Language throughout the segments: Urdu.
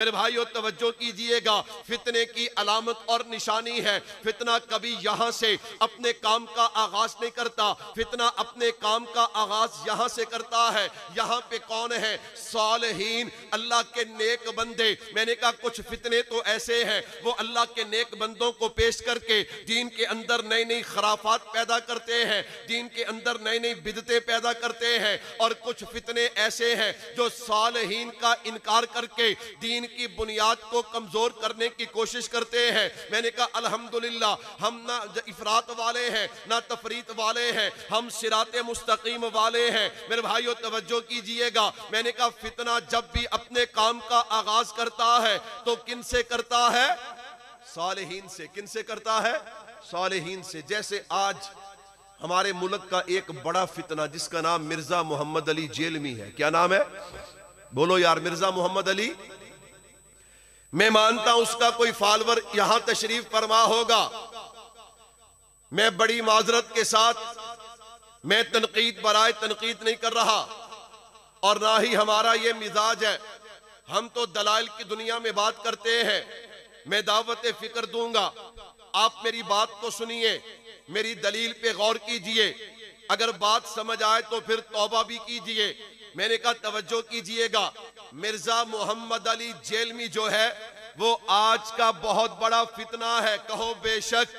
میرے بھائیو توجہ کیجئے گا، فتنے کی علامت اور نشانی ہے، فتنہ کبھی یہاں سے اپنے کام کا آغاز نہیں کرتا، فتنہ اپنے کام کا آغاز یہاں سے کرتا ہے۔ یہاں پہ کون ہے؟ صالحین، اللہ کے نیک بندے۔ میں نے کہا کچھ فتنے تو ایسے ہیں وہ اللہ کے نیک بندوں کو پیش کر کے دین کے اندر نئی نئی خرافات پیدا کرتے ہیں، دین کے اندر نئی نئی بدعتیں پیدا کرتے ہیں، اور کچھ فتنے ایسے ہیں جو صالحین کا انکار کر کے دین کی بنیاد کو کمزور کرنے کی کوشش کرتے ہیں۔ میں نے کہا الحمدللہ ہم نہ افراط والے ہیں نہ تفریط والے ہیں، ہم صراط مستقیم والے ہیں۔ میرے بھائیو توجہ کیجئے گا، میں نے کہا فتنہ جب بھی اپنے کام کا آغاز کرتا ہے تو کن سے کرتا ہے؟ صالحین سے۔ کن سے کرتا ہے؟ صالحین سے۔ جیسے آج ہمارے ملک کا ایک بڑا فتنہ جس کا نام مرزا محمد علی جیلمی ہے۔ کیا نام ہے؟ بولو یار، مرزا محمد علی۔ میں مانتا ہوں اس کا کوئی فالور یہاں تشریف فرما ہوگا، میں بڑی معذرت کے ساتھ میں تنقید برائے تنقید نہیں کر رہا، اور نہ ہی ہمارا یہ مزاج ہے۔ ہم تو دلائل کی دنیا میں بات کرتے ہیں۔ میں دعوت فکر دوں گا، آپ میری بات تو سنیے، میری دلیل پہ غور کیجئے، اگر بات سمجھ آئے تو پھر توبہ بھی کیجئے۔ میں نے کہا توجہ کیجئے گا، مرزا محمد علی جیلمی جو ہے وہ آج کا بہت بڑا فتنہ ہے۔ کہو بے شک۔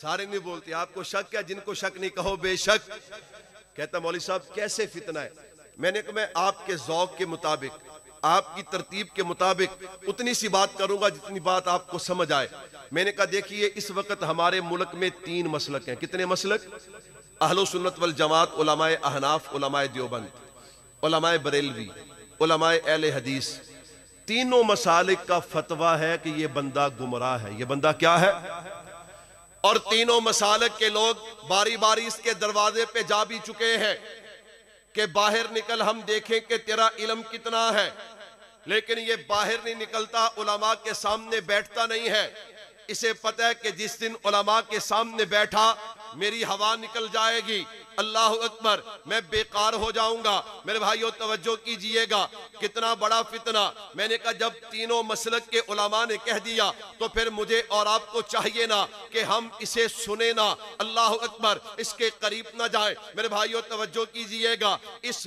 سارے نہیں بولتے، آپ کو شک ہے؟ جن کو شک نہیں کہو بے شک۔ کہتا مولوی صاحب کیسے فتنہ ہے؟ میں نے کہا میں آپ کے ذوق کے مطابق، آپ کی ترتیب کے مطابق اتنی سی بات کروں گا جتنی بات آپ کو سمجھ آئے۔ میں نے کہا دیکھیے اس وقت ہمارے ملک میں 3 مسلک ہیں۔ کتنے مسلک؟ اہل سنت والجماعت، علماء احناف، علماء دیوبند، علماء بریلوی، علماء اہل حدیث۔ تینوں مسالک کا فتویٰ ہے کہ یہ بندہ گمراہ ہے۔ یہ بندہ کیا ہے؟ اور تینوں مسالک کے لوگ باری باری اس کے دروازے پہ جا بھی چکے ہیں کہ باہر نکل، ہم دیکھیں کہ تیرا علم کتنا ہے، لیکن یہ باہر نہیں نکلتا، علماء کے سامنے بیٹھتا نہیں ہے۔ اسے پتہ ہے کہ جس دن علماء کے سامنے بیٹھا میری ہوا نکل جائے گی، اللہ اکبر، میں بیکار ہو جاؤں گا۔ میرے بھائیو توجہ کیجئے گا، کتنا بڑا فتنہ۔ میں نے کہا جب تینوں مسلک کے علماء نے کہہ دیا تو پھر مجھے اور آپ کو چاہیے نا کہ ہم اسے سنیں نا، اللہ اکبر، اس کے قریب نہ جائیں۔ میرے بھائیو توجہ کیجئے گا، اس